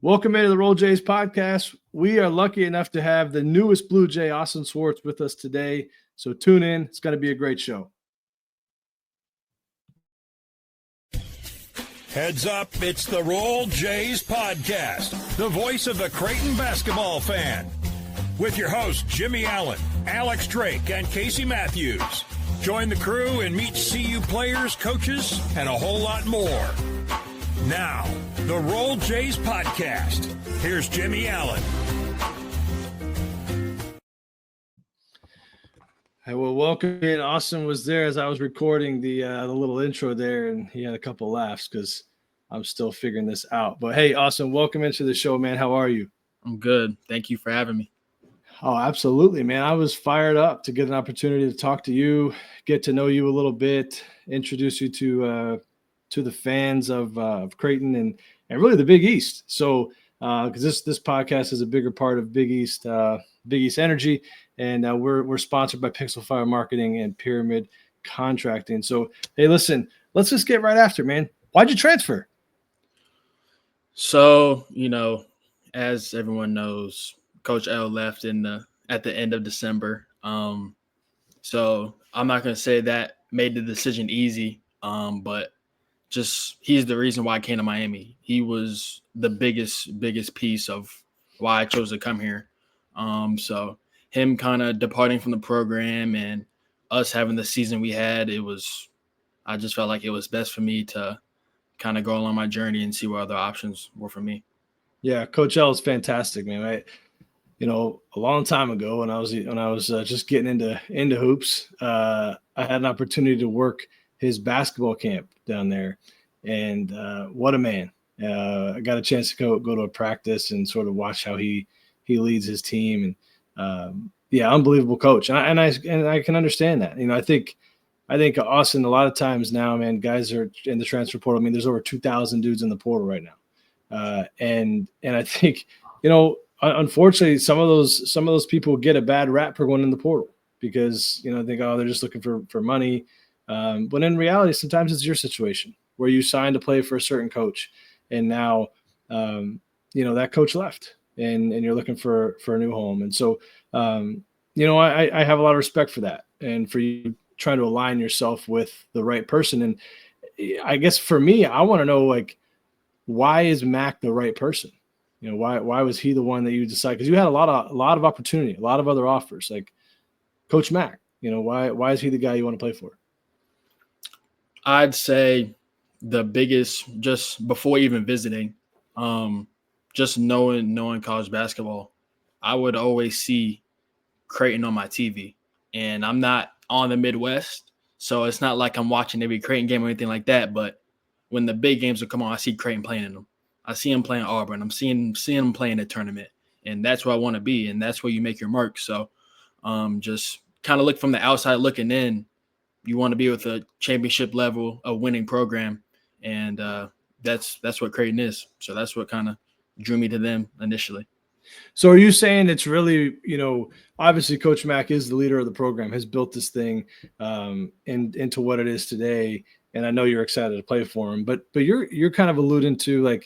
Welcome into the Roll Jays podcast. We are lucky enough to have the newest Blue Jay, Austin Swartz, with us today. So tune in. It's going to be a great show. Heads up, it's the Roll Jays podcast, the voice of the Creighton basketball fan. With your hosts, Jimmy Allen, Alex Drake, and Casey Matthews. Join the crew and meet CU players, coaches, and a whole lot more. Now, the Roll Jays podcast. Here's Jimmy Allen. Hey, well, welcome in. Austin was there as I was recording the little intro there, and he had a couple laughs because I'm still figuring this out. But hey, Austin, welcome into the show, man. How are you? I'm good. Thank you for having me. Oh, absolutely, man. I was fired up to get an opportunity to talk to you, get to know you a little bit, introduce you to the fans of Creighton and really the Big East. So, because this podcast is a bigger part of Big East Energy, and we're sponsored by Pixel Fire Marketing and Pyramid Contracting. So, hey, listen, let's just get right after it, man. Why'd you transfer? So, as everyone knows, Coach L left at the end of December. So I'm not going to say that made the decision easy, but just he's the reason why I came to Miami. He was the biggest piece of why I chose to come here. So him kind of departing from the program and us having the season we had, I just felt like it was best for me to kind of go along my journey and see what other options were for me. Yeah, Coach L is fantastic, man. Right? A long time ago when I was just getting into hoops, I had an opportunity to work his basketball camp down there, and what a man! I got a chance to go to a practice and sort of watch how he leads his team, and unbelievable coach. And I can understand that. I think Austin, a lot of times now, man, guys are in the transfer portal. I mean, there's over 2,000 dudes in the portal right now, and I think unfortunately, some of those people get a bad rap for going in the portal because think, oh, they're just looking for money. But in reality, sometimes it's your situation where you signed to play for a certain coach, and now that coach left, and you're looking for a new home. And so I have a lot of respect for that, and for you trying to align yourself with the right person. And I guess for me, I want to know, why is Mac the right person? Why was he the one that you decided? Because you had a lot of opportunity, a lot of other offers, like Coach Mac. Why is he the guy you want to play for? I'd say the biggest, just before even visiting, just knowing college basketball, I would always see Creighton on my TV, and I'm not on the Midwest, so it's not like I'm watching every Creighton game or anything like that. But when the big games will come on, I see Creighton playing in them. I see him playing Auburn. I'm seeing him playing a tournament, and that's where I want to be, and that's where you make your mark. So, just kind of look from the outside looking in. You want to be with a championship level, a winning program, and that's what Creighton is. So that's what kind of drew me to them initially. So are you saying it's really, obviously Coach Mack is the leader of the program, has built this thing into what it is today, and I know you're excited to play for him, but you're kind of alluding to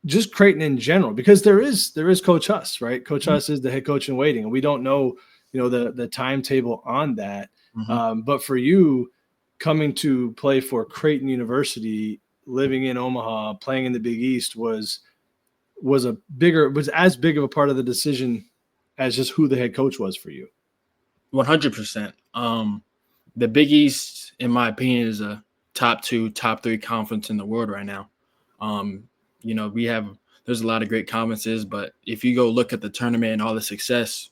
just Creighton in general, because there is Coach Huss, right? Coach Huss is the head coach in waiting, and we don't know, the timetable on that. Mm-hmm. But for you coming to play for Creighton University, living in Omaha, playing in the Big East was as big of a part of the decision as just who the head coach was for you. 100%. The Big East, in my opinion, is a top 2, top 3 conference in the world right now. There's a lot of great conferences, but if you go look at the tournament and all the success,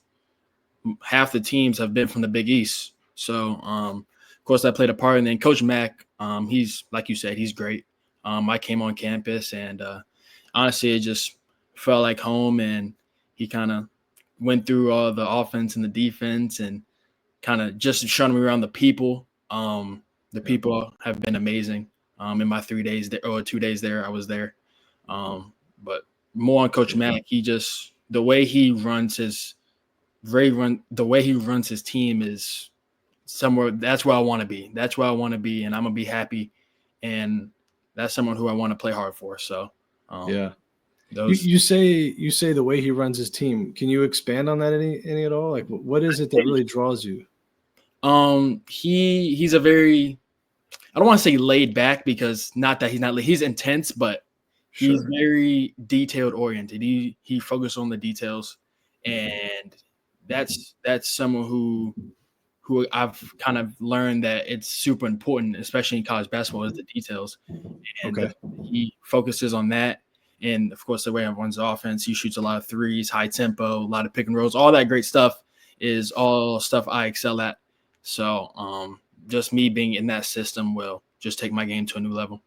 half the teams have been from the Big East. So, of course, that played a part. And then Coach Mack, he's, like you said, he's great. I came on campus, and honestly, it just felt like home. And he kind of went through all the offense and the defense and kind of just showing me around the people. The people have been amazing in my 3 days there, or 2 days there I was there. But more on Coach Mack, the way he runs his team is somewhere. That's where I want to be. That's where I want to be, and I'm gonna be happy. And that's someone who I want to play hard for. So, yeah. You say the way he runs his team. Can you expand on that any at all? Like, what is it that really draws you? He's a very, I don't want to say laid back, because not that he's not, he's intense, but he's very detailed oriented. He focuses on the details, and that's someone who I've kind of learned that it's super important, especially in college basketball, is the details. And he focuses on that. And of course, the way he runs the offense, he shoots a lot of threes, high tempo, a lot of pick and rolls, all that great stuff is all stuff I excel at. So just me being in that system will just take my game to a new level.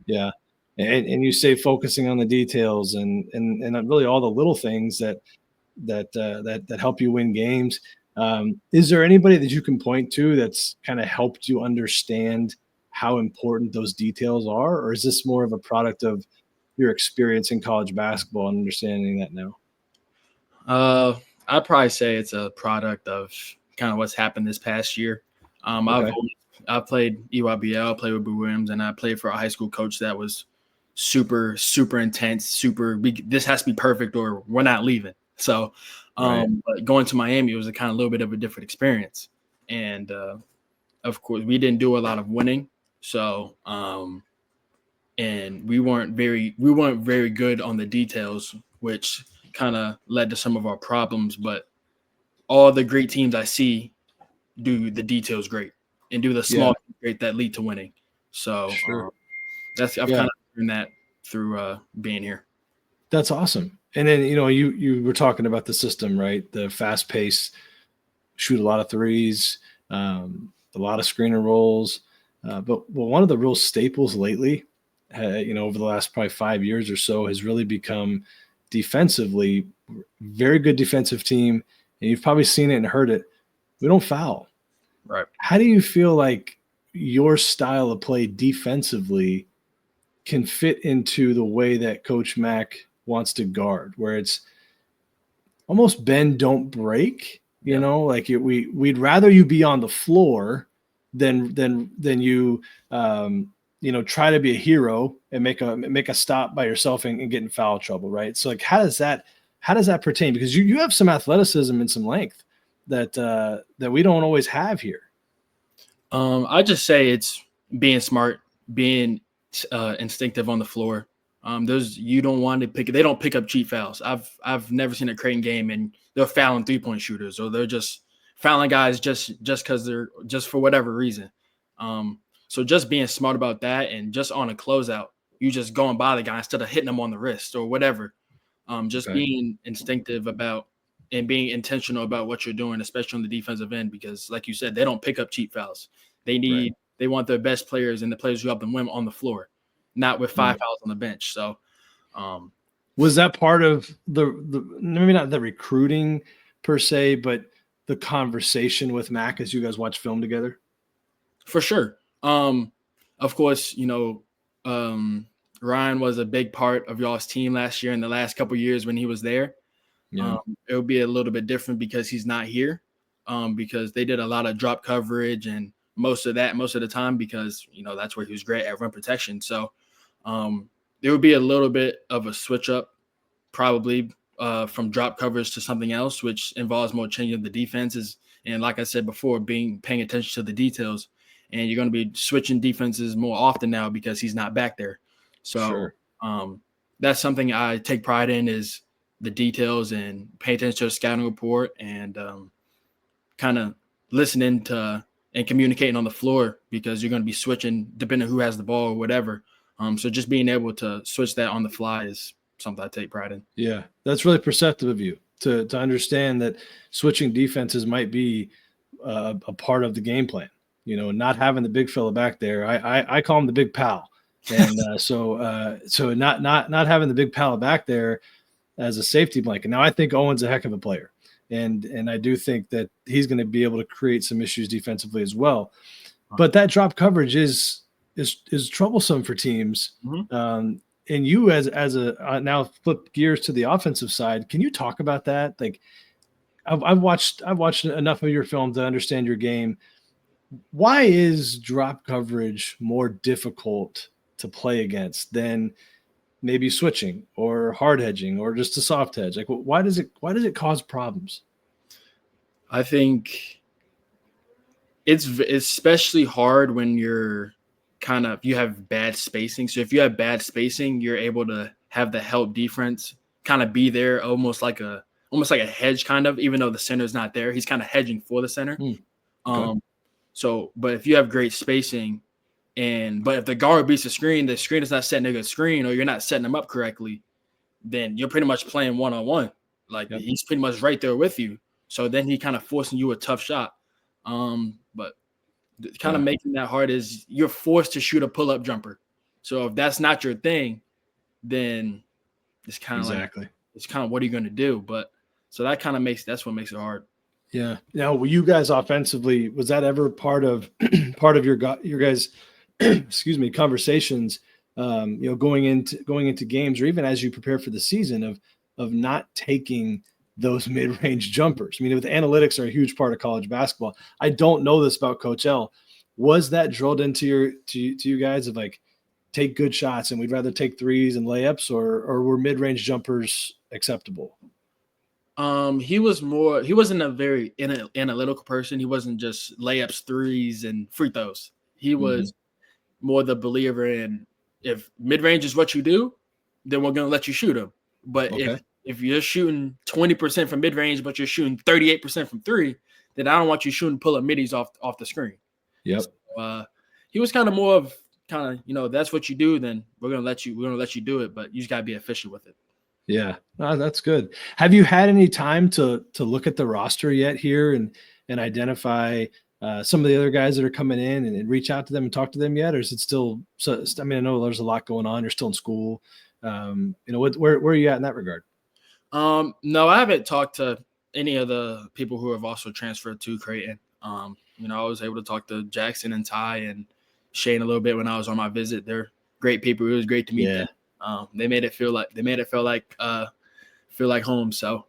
Yeah. And you say focusing on the details and really all the little things that help you win games. Is there anybody that you can point to that's kind of helped you understand how important those details are? Or is this more of a product of your experience in college basketball and understanding that now? I'd probably say it's a product of kind of what's happened this past year. I've played EYBL, played with Boo Williams, and I played for a high school coach that was super, super intense, this has to be perfect or we're not leaving. So but going to Miami, it was a kind of little bit of a different experience. And of course, we didn't do a lot of winning. So and we weren't very good on the details, which kind of led to some of our problems. But all the great teams I see do the details great and do the small things great that lead to winning. So I've kind of learned that through being here. That's awesome. And then, you were talking about the system, right? The fast pace, shoot a lot of threes, a lot of screen and rolls. But one of the real staples lately, over the last probably 5 years or so, has really become defensively, very good defensive team. And you've probably seen it and heard it. We don't foul. Right. How do you feel like your style of play defensively can fit into the way that Coach Mack wants to guard, where it's almost bend, don't break, like we'd rather you be on the floor than you, try to be a hero and make a stop by yourself and get in foul trouble. Right. So like, how does that pertain? Because you have some athleticism and some length that we don't always have here. I just say it's being smart, being instinctive on the floor. You don't want to they don't pick up cheap fouls. I've never seen a Creighton game and they're fouling 3-point shooters, or they're just fouling guys just because they're just for whatever reason. So just being smart about that, and just on a closeout, you just going by the guy instead of hitting them on the wrist or whatever. Being instinctive about and being intentional about what you're doing, especially on the defensive end, because like you said, they don't pick up cheap fouls. They want their best players and the players who help them win on the floor, not with 5 fouls on the bench. So was that part of the maybe not the recruiting per se, but the conversation with Mac as you guys watch film together? For sure. Of course, Ryan was a big part of y'all's team last year and the last couple of years when he was there. Yeah. It would be a little bit different because he's not here, because they did a lot of drop coverage and most of the time, because, that's where he was great at rim protection. So there would be a little bit of a switch up probably from drop coverage to something else, which involves more changing the defenses. And like I said before, paying attention to the details. And you're going to be switching defenses more often now because he's not back there. So that's something I take pride in, is the details and pay attention to the scouting report and kind of listening to and communicating on the floor, because you're going to be switching depending on who has the ball or whatever. So just being able to switch that on the fly is something I take pride in. Yeah, that's really perceptive of you to understand that switching defenses might be a part of the game plan. Not having the big fella back there. I call him the big pal. And so not having the big pal back there as a safety blanket. Now, I think Owen's a heck of a player. And I do think that he's going to be able to create some issues defensively as well. But that drop coverage is troublesome for teams. Mm-hmm. And you as a now flip gears to the offensive side, can you talk about that? Like, I've watched enough of your film to understand your game. Why is drop coverage more difficult to play against than maybe switching or hard hedging or just a soft hedge? Like, why does it cause problems? I think it's especially hard when you have bad spacing. So if you have bad spacing, you're able to have the help defense kind of be there, almost like a hedge kind of, even though the center's not there. He's kind of hedging for the center. Okay. But if you have great spacing, but if the guard beats the screen is not setting a good screen, or you're not setting them up correctly, then you're pretty much playing one-on-one. Like, he's pretty much right there with you. So then he kind of forcing you a tough shot. But kind of making that hard is you're forced to shoot a pull-up jumper. So if that's not your thing, then it's kind of what are you going to do? But so that's what makes it hard. Yeah. Now, were you guys offensively, was that ever part of your guys' conversations, going into games, or even as you prepare for the season, of not taking those mid-range jumpers? I mean, with analytics are a huge part of college basketball. I don't know this about Coach L. Was that drilled into you guys of like, take good shots and we'd rather take threes and layups, or were mid-range jumpers acceptable? He wasn't a very analytical person. He wasn't just layups, threes, and free throws. He was more the believer in, if mid-range is what you do, then we're going to let you shoot them. But if you're shooting 20% from mid-range, but you're shooting 38% from three, then I don't want you shooting pull-up middies off the screen. Yep. So, he was kind of more of that's what you do, then we're going to let you do it, but you just got to be efficient with it. Yeah, that's good. Have you had any time to look at the roster yet here and identify some of the other guys that are coming in and reach out to them and talk to them yet? Or is it still, I mean, I know there's a lot going on. You're still in school. Where are you at in that regard? No, I haven't talked to any of the people who have also transferred to Creighton. I was able to talk to Jackson and Ty and Shane a little bit when I was on my visit. They're great people. It was great to meet them. They made it feel like home. So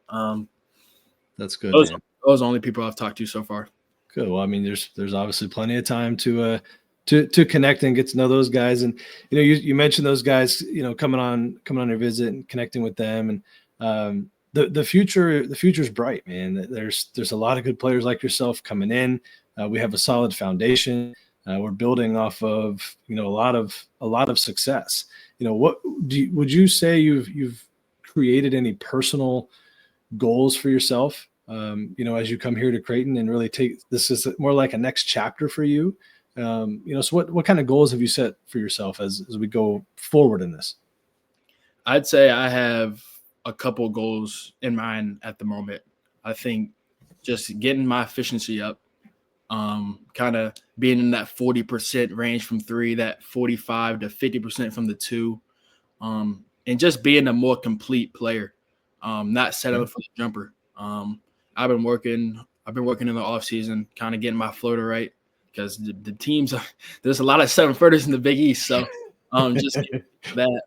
that's good. Those are the only people I've talked to so far. Good. Well, I mean, there's obviously plenty of time to connect and get to know those guys. And you mentioned those guys, coming on your visit and connecting with them. And the future's bright, man. There's a lot of good players like yourself coming in. We have a solid foundation. We're building off of a lot of success. Would you say you've created any personal goals for yourself, as you come here to Creighton and really this is more like a next chapter for you? So what kind of goals have you set for yourself as we go forward in this? I'd say I have a couple goals in mind at the moment. I think just getting my efficiency up, kind of being in that 40% range from three, that 45 to 50% from the two, and just being a more complete player, not settling for the jumper. I've been working in the off season, kind of getting my floater right, because the teams there's a lot of 7-footers in the Big East. So just that,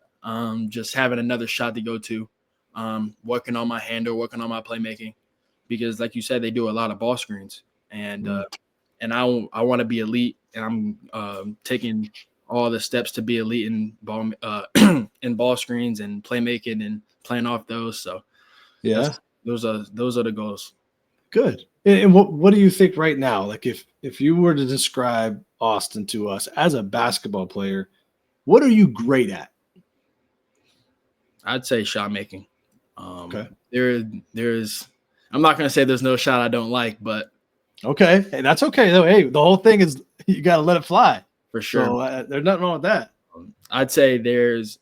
just having another shot to go to, working on my handle, working on my playmaking, because like you said, they do a lot of ball screens, and I want to be elite, and I'm taking all the steps to be elite in ball screens and playmaking and playing off those. So those are the goals. Good. And what do you think right now? Like if you were to describe Austin to us as a basketball player, what are you great at? I'd say shot making. Okay. There's I'm not going to say there's no shot I don't like, but okay. Hey, that's okay though. Hey, the whole thing is you got to let it fly. For sure. So, there's nothing wrong with that. I'd say there's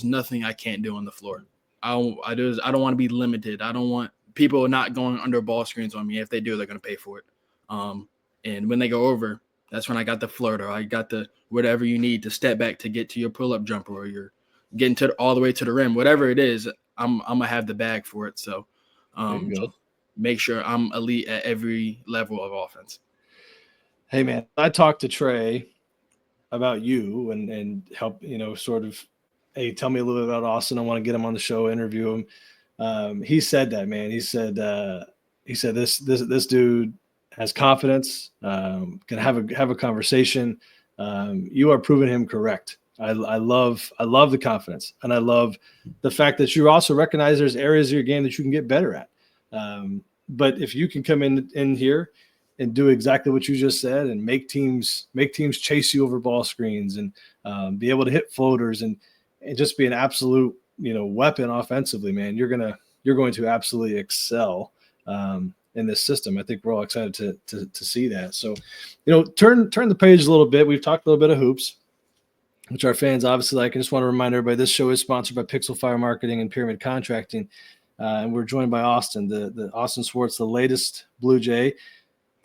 nothing I can't do on the floor. I don't want to be limited. I don't want people not going under ball screens on me. If they do, they're going to pay for it. And when they go over, that's when I got the floater. I got the whatever you need to step back to get to your pull-up jumper, or you're getting to all the way to the rim. Whatever it is, I'm going to have the bag for it. So just make sure I'm elite at every level of offense. Hey, man, I talked to Trey about you and help, sort of, hey, tell me a little bit about Austin. I want to get him on the show, interview him. He said that, man. He said this dude has confidence, can have a conversation. You are proving him correct I love the confidence, and I love the fact that you also recognize there's areas of your game that you can get better at. But if you can come in here and do exactly what you just said, and make teams chase you over ball screens, and be able to hit floaters, and just be an absolute weapon offensively, man, you're going to absolutely excel in this system. I think we're all excited to see that. So, turn the page a little bit. We've talked a little bit of hoops, which our fans obviously like. I just want to remind everybody this show is sponsored by Pixel Fire Marketing and Pyramid Contracting. And we're joined by Austin, the Austin Swartz, the latest Blue Jay.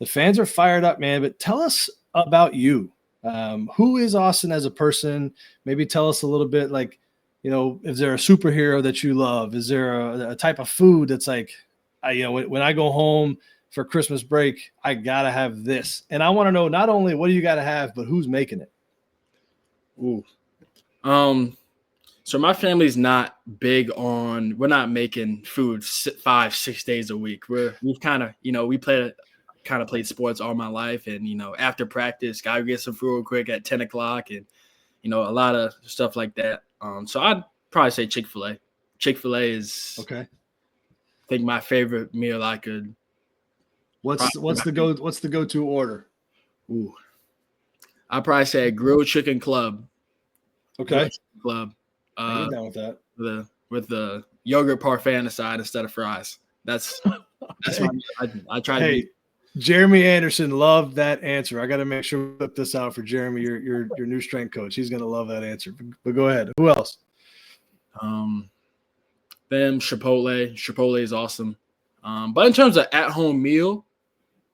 The fans are fired up, man, but tell us about you. Who is Austin as a person? Maybe tell us a little bit, like, is there a superhero that you love? Is there a type of food that's like, when I go home for Christmas break, I got to have this. And I want to know not only what do you got to have, but who's making it? Ooh. So my family's not big on, we're not making food 5-6 days a week. We've kind of, we played sports all my life. And, after practice, got to get some food real quick at 10 o'clock and, a lot of stuff like that. So I'd probably say Chick-fil-A. Chick-fil-A is, okay, I think, my favorite meal I could. What's the go-to order? Ooh. I'd probably say a grilled chicken club. Okay. Club. I get down with that. With the yogurt parfait on the side instead of fries. That's okay. I try to be. Jeremy Anderson loved that answer. I got to make sure we put this out for Jeremy, your new strength coach. He's going to love that answer. But go ahead. Who else? Chipotle. Chipotle is awesome. But in terms of at-home meal,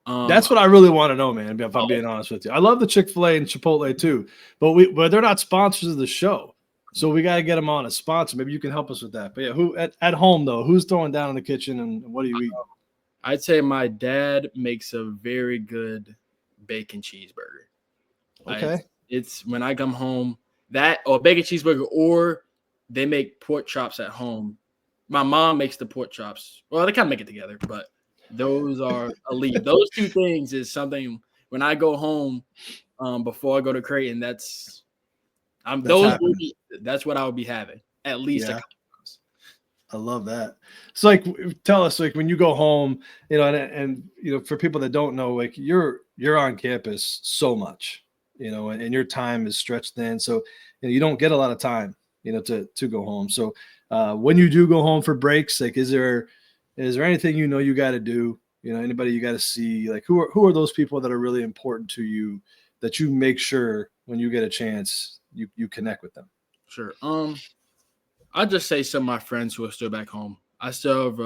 that's what I really want to know, man. If I'm being honest with you, I love the Chick-fil-A and Chipotle too, but they're not sponsors of the show, so we got to get them on a sponsor. Maybe you can help us with that. But yeah, who at home though? Who's throwing down in the kitchen, and what do you eat? I'd say my dad makes a very good bacon cheeseburger. Okay, it's when I come home, that or bacon cheeseburger, or they make pork chops at home. My mom makes the pork chops. Well, they kind of make it together, but those are elite. Those two things is something when I go home before I go to Creighton, that's what I would be having at least a couple times. I love that. So like, tell us, like, when you go home, and for people that don't know, like, you're on campus so much, and your time is stretched thin. So you don't get a lot of time, to go home. So when you do go home for breaks, like, is there anything you got to do? Anybody you got to see? Like, who are those people that are really important to you that you make sure when you get a chance you connect with them? Sure. I'd just say some of my friends who are still back home. I still have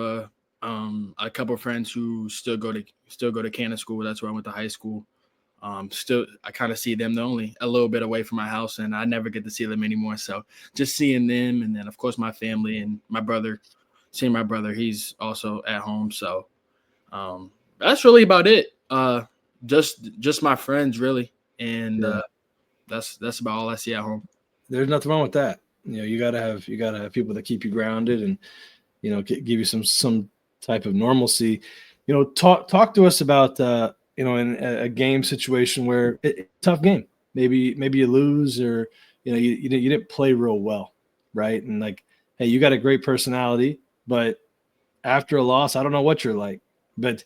a couple of friends who still go to Cannon School. That's where I went to high school. Still, I kind of see them. They're only a little bit away from my house, and I never get to see them anymore. So just seeing them, and then of course my family and my brother. Seeing my brother, he's also at home. So that's really about it. Just my friends, really, and that's about all I see at home. There's nothing wrong with that. You gotta have people that keep you grounded and give you some type of normalcy. Talk to us about in a game situation where tough game. Maybe you lose, or you didn't play real well, right? And like, hey, you got a great personality, but after a loss, I don't know what you're like. But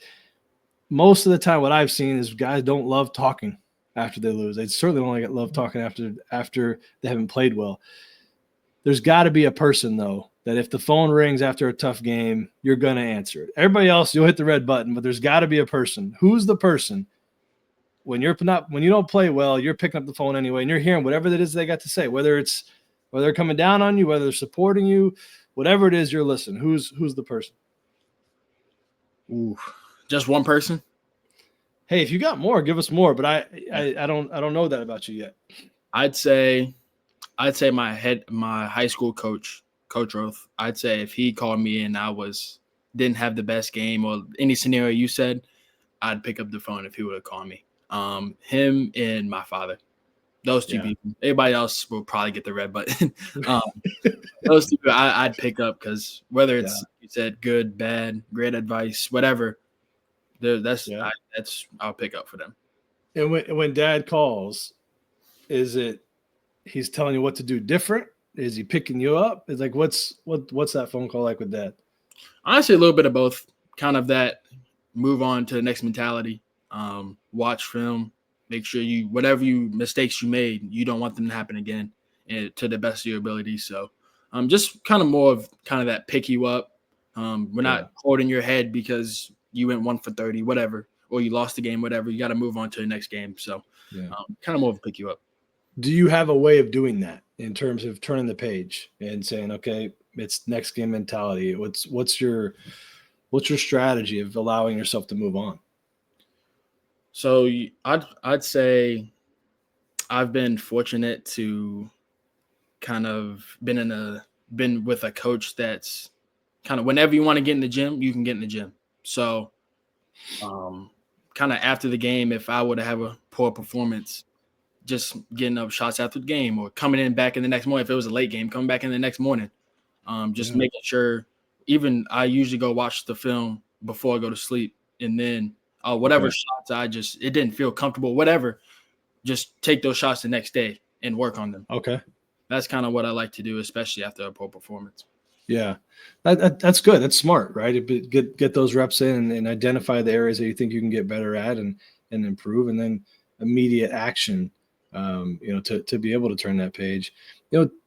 most of the time, what I've seen is guys don't love talking after they lose. They certainly don't love talking after they haven't played well. There's got to be a person, though, that if the phone rings after a tough game, you're going to answer it. Everybody else, you'll hit the red button, but there's got to be a person. Who's the person? When you don't play well, you're picking up the phone anyway, and you're hearing whatever it is they got to say, whether they're coming down on you, whether they're supporting you, whatever it is, you're listening. Who's the person? Ooh, just one person? Hey, if you got more, give us more. But I don't know that about you yet. I'd say my high school coach, Coach Roth. I'd say if he called me and I didn't have the best game or any scenario you said, I'd pick up the phone if he would have called me. Him and my father. Those two people. Everybody else will probably get the red button. Those two I'd pick up, because whether it's you said good, bad, great advice, whatever, I'll pick up for them. And when Dad calls, is it he's telling you what to do different? Is he picking you up? It's like, what's that phone call like with Dad? Honestly, a little bit of both. Kind of that move on to the next mentality. Watch film, make sure whatever mistakes you made, you don't want them to happen again, and to the best of your ability. So, just kind of more of kind of that pick you up. We're not holding your head because you went 1 for 30, whatever, or you lost the game, whatever. You got to move on to the next game. So, kind of more of a pick you up. Do you have a way of doing that in terms of turning the page and saying, okay, it's next game mentality? What's your strategy of allowing yourself to move on? So I'd say I've been fortunate to kind of been with a coach that's kind of, whenever you want to get in the gym, you can get in the gym. So kind of after the game, if I were to have a poor performance, just getting up shots after the game, or coming in back in the next morning, if it was a late game, coming back in the next morning, making sure, even I usually go watch the film before I go to sleep, and then whatever shots it didn't feel comfortable, whatever, just take those shots the next day and work on them. Okay. That's kind of what I like to do, especially after a poor performance. Yeah, that's good. That's smart, right? Get those reps in and identify the areas that you think you can get better at and improve, and then immediate action, to be able to turn that page.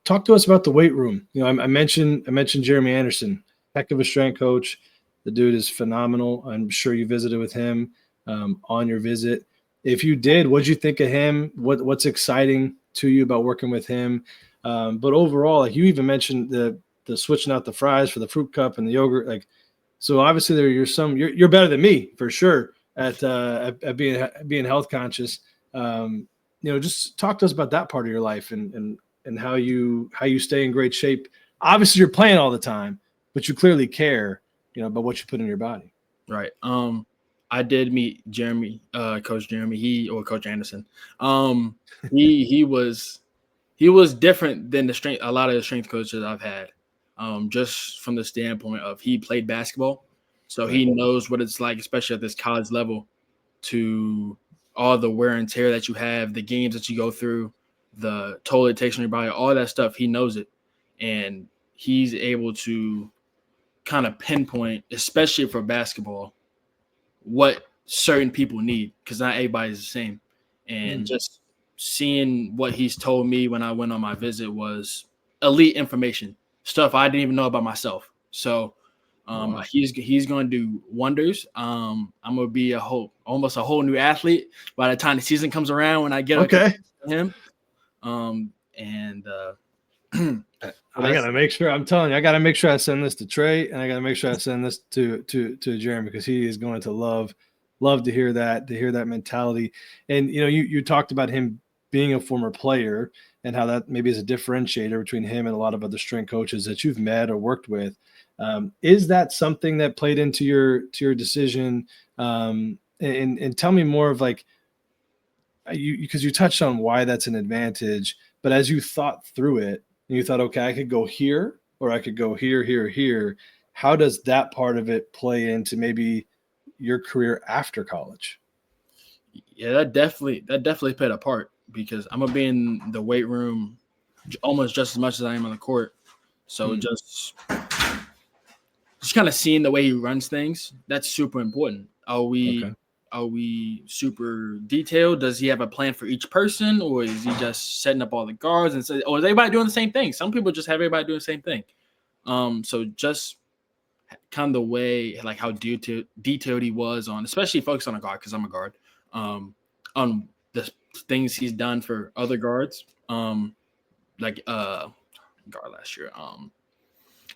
Talk to us about the weight room. I mentioned Jeremy Anderson, heck of a strength coach. The dude is phenomenal. I'm sure you visited with him on your visit. If you did, what'd you think of him? What's exciting to you about working with him? But overall, like you even mentioned the switching out the fries for the fruit cup and the yogurt. Like, so obviously you're better than me for sure at being health conscious. Just talk to us about that part of your life and how you stay in great shape. Obviously you're playing all the time, but you clearly care, about what you put in your body. Right. I did meet Jeremy, Coach Jeremy, Coach Anderson. He was different than a lot of the strength coaches I've had. Just from the standpoint of he played basketball, so he knows what it's like, especially at this college level, to all the wear and tear that you have, the games that you go through, the toll it takes on your body, all that stuff. He knows it, and he's able to kind of pinpoint, especially for basketball, what certain people need, because not everybody's the same. And just seeing what he's told me when I went on my visit was elite information, stuff I didn't even know about myself. So he's going to do wonders. I'm going to be almost a whole new athlete by the time the season comes around when I get him. I gotta make sure. I'm telling you, I gotta make sure I send this to Trey, and I gotta make sure I send this to Jeremy, because he is going to love to hear that mentality. And you talked about him being a former player and how that maybe is a differentiator between him and a lot of other strength coaches that you've met or worked with. Is that something that played into your decision? And tell me more of like because you touched on why that's an advantage, but as you thought through it, and you thought, okay, I could go here or I could go here. How does that part of it play into maybe your career after college? Yeah, that definitely played a part, because I'm gonna be in the weight room almost just as much as I am on the court. So just kind of seeing the way he runs things, that's super important. Are we super detailed? Does he have a plan for each person, or is he just setting up all the guards or is everybody doing the same thing? Some people just have everybody doing the same thing. So just kind of the way, like how detailed he was on, especially focused on a guard, because I'm a guard, on the things he's done for other guards, like guard last year,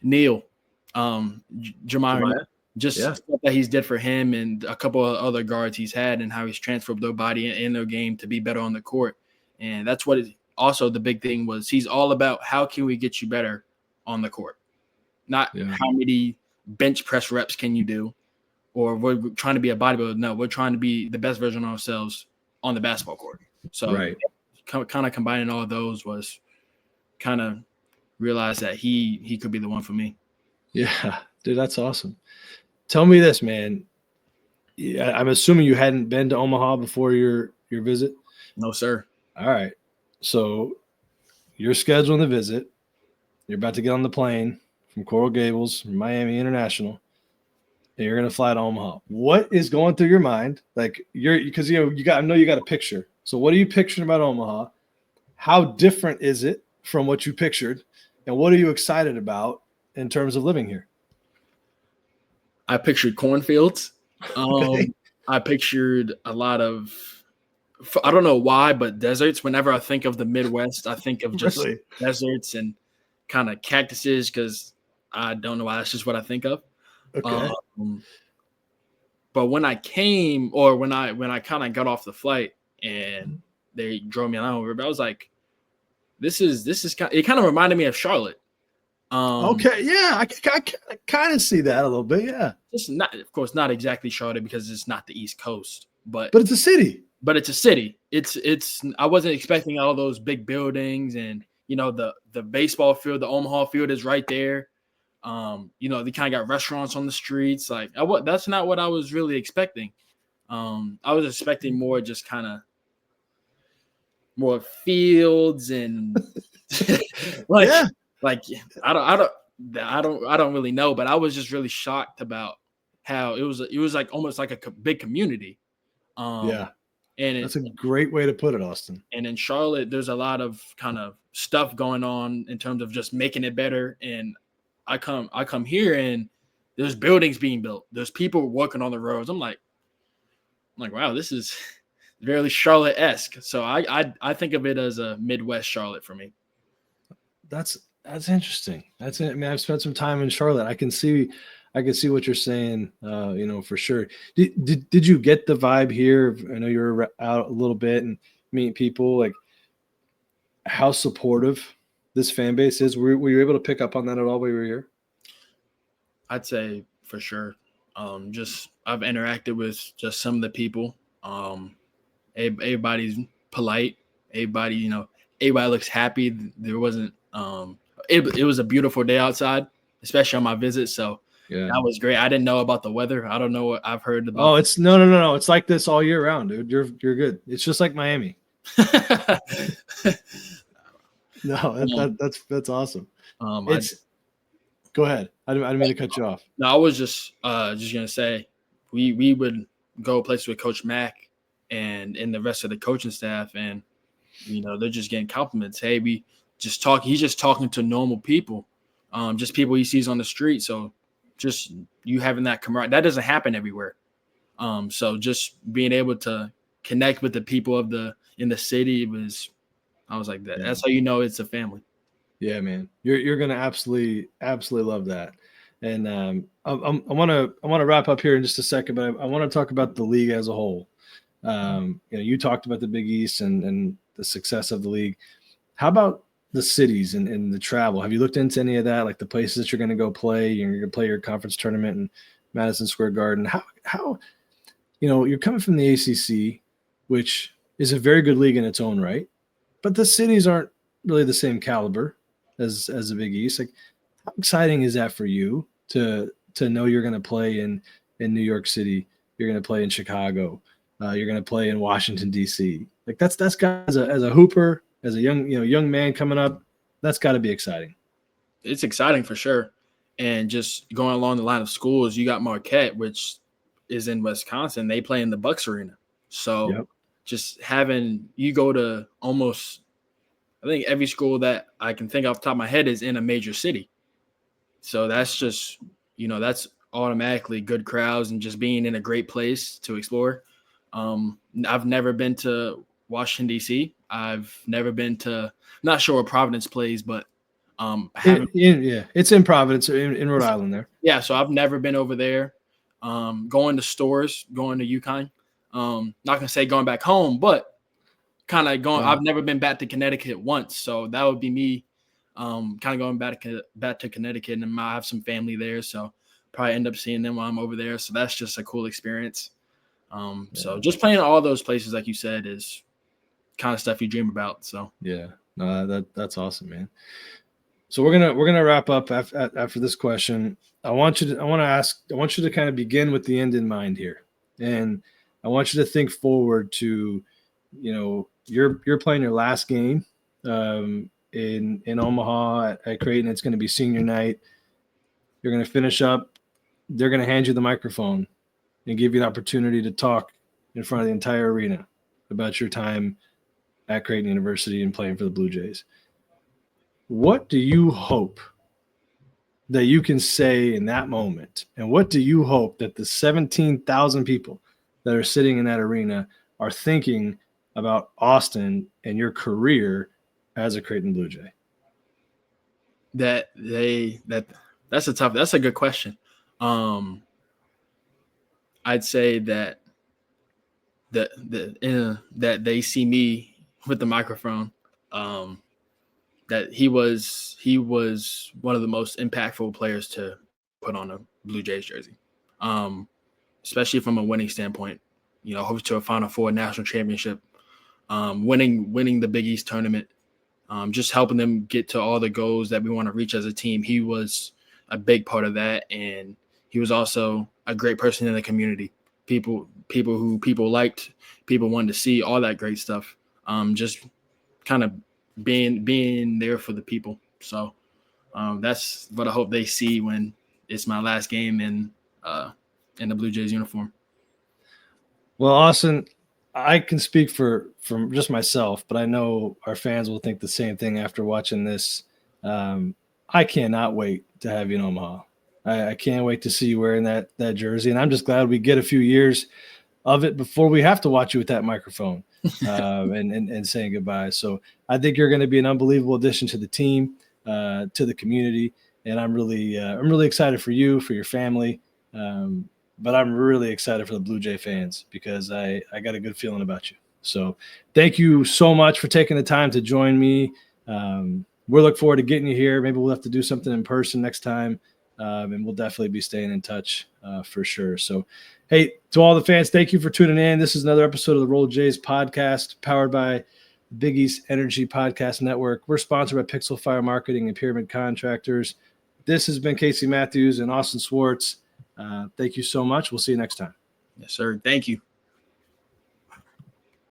Neil, Jeremiah. Stuff that he's did for him and a couple of other guards he's had, and how he's transferred their body in their game to be better on the court. And that's what also the big thing was. He's all about how can we get you better on the court, not how many bench press reps can you do, or we're trying to be a bodybuilder. No, we're trying to be the best version of ourselves on the basketball court. So kind of combining all of those was kind of realize that he could be the one for me. Yeah, dude, that's awesome. Tell me this, man. I'm assuming you hadn't been to Omaha before your visit? No, sir. All right. So you're scheduling the visit. You're about to get on the plane from Coral Gables, Miami International, and you're going to fly to Omaha. What is going through your mind? Like because I know you got a picture. So what are you picturing about Omaha? How different is it from what you pictured? And what are you excited about in terms of living here? I pictured cornfields. Okay. I pictured a lot of, I don't know why, but deserts. Whenever I think of the Midwest, I think of just Really? deserts and kind of cactuses, because I don't know why. That's just what I think of. Okay. But when I came, or when I kind of got off the flight and they drove me around over, I was like, this is kind. It kind of reminded me of Charlotte. Okay. Yeah, I kind of see that a little bit. Yeah. Just not, of course, not exactly Charlotte because it's not the East Coast, but it's a city. But it's a city. It's. I wasn't expecting all those big buildings, and the baseball field, the Omaha field is right there. They kind of got restaurants on the streets. Like that's not what I was really expecting. I was expecting more just kind of more fields and like Yeah. like I don't really know, but I was just really shocked about how it was like almost like a big community. Yeah. And That's a great way to put it, Austin. And in Charlotte, there's a lot of kind of stuff going on in terms of just making it better. And I come here and there's buildings being built. There's people working on the roads. I'm like, wow, this is very Charlotte-esque. So I think of it as a Midwest Charlotte for me. That's interesting. I mean, I've spent some time in Charlotte. I can see what you're saying. For sure. Did you get the vibe here? I know you were out a little bit and meeting people. Like, how supportive this fan base is. Were you able to pick up on that at all while you were here? I'd say for sure. Just I've interacted with just some of the people. Everybody's polite. Everybody looks happy. There wasn't. It was a beautiful day outside, especially on my visit. So yeah, that was great. I didn't know about the weather. I don't know what I've heard about. Oh, it's no. It's like this all year round, dude. You're good. It's just like Miami. No, that's awesome. Go ahead. I didn't mean to cut you off. No, I was just gonna say we would go places with Coach Mack and the rest of the coaching staff, and they're just getting compliments. Hey, we just talk. He's just talking to normal people, just people he sees on the street. So just you having that camaraderie, that doesn't happen everywhere. So just being able to connect with the people in the city I was like that. That's how it's a family. Yeah, man, you're gonna absolutely love that. And I want to wrap up here in just a second, but I want to talk about the league as a whole. You talked about the Big East and the success of the league. How about the cities and the travel? Have you looked into any of that, like the places that you're going to go play? You're going to play your conference tournament in Madison Square Garden. How you're coming from the ACC, which is a very good league in its own right, but the cities aren't really the same caliber as the Big East. Like, how exciting is that for you to know you're going to play in New York City, you're going to play in Chicago, you're going to play in Washington D.C. Like that's got as a hooper, as a young man coming up, that's got to be exciting. It's exciting for sure. And just going along the line of schools, you got Marquette, which is in Wisconsin. They play in the Bucks Arena. So just having you go to almost, I think every school that I can think off the top of my head is in a major city. So that's just, that's automatically good crowds and just being in a great place to explore. I've never been to Washington, D.C. I've never been to, not sure where Providence plays, but it's in Providence, in Rhode Island there. Yeah, so I've never been over there. Going to stores, going to UConn. Not gonna say going back home, but kind of going. I've never been back to Connecticut once, so that would be me. Kind of going back to Connecticut, and I have some family there, so probably end up seeing them while I'm over there. So that's just a cool experience. So just playing all those places, like you said, is kind of stuff you dream about. So yeah, no, that's awesome, man. So we're gonna wrap up after this question. I want you to kind of begin with the end in mind here, and I want you to think forward to, you're playing your last game in in Omaha at Creighton. It's going to be senior night. You're going to finish up. They're going to hand you the microphone and give you an opportunity to talk in front of the entire arena about your time at Creighton University and playing for the Blue Jays. What do you hope that you can say in that moment? And what do you hope that the 17,000 people that are sitting in that arena are thinking about Austin and your career as a Creighton Blue Jay? That's a good question. I'd say that that they see me with the microphone, that he was one of the most impactful players to put on a Blue Jays jersey, especially from a winning standpoint. Hope to a Final Four national championship, winning the Big East tournament, just helping them get to all the goals that we want to reach as a team. He was a big part of that, and he was also a great person in the community. People who people liked, people wanted to see, all that great stuff. Just kind of being there for the people. So that's what I hope they see when it's my last game in the Blue Jays uniform. Well, Austin, I can speak from just myself, but I know our fans will think the same thing after watching this. I cannot wait to have you in Omaha. I can't wait to see you wearing that jersey, and I'm just glad we get a few years of it before we have to watch you with that microphone and saying goodbye. So I think you're going to be an unbelievable addition to the team, to the community, and I'm really excited for you, for your family, but I'm really excited for the Blue Jay fans because I got a good feeling about you. So thank you so much for taking the time to join me. We'll look forward to getting you here. Maybe we'll have to do something in person next time. And we'll definitely be staying in touch for sure. So, hey, to all the fans, thank you for tuning in. This is another episode of the Roll Jays podcast powered by Big East Energy Podcast Network. We're sponsored by Pixel Fire Marketing and Pyramid Contractors. This has been Casey Matthews and Austin Swartz. Thank you so much. We'll see you next time. Yes, sir. Thank you.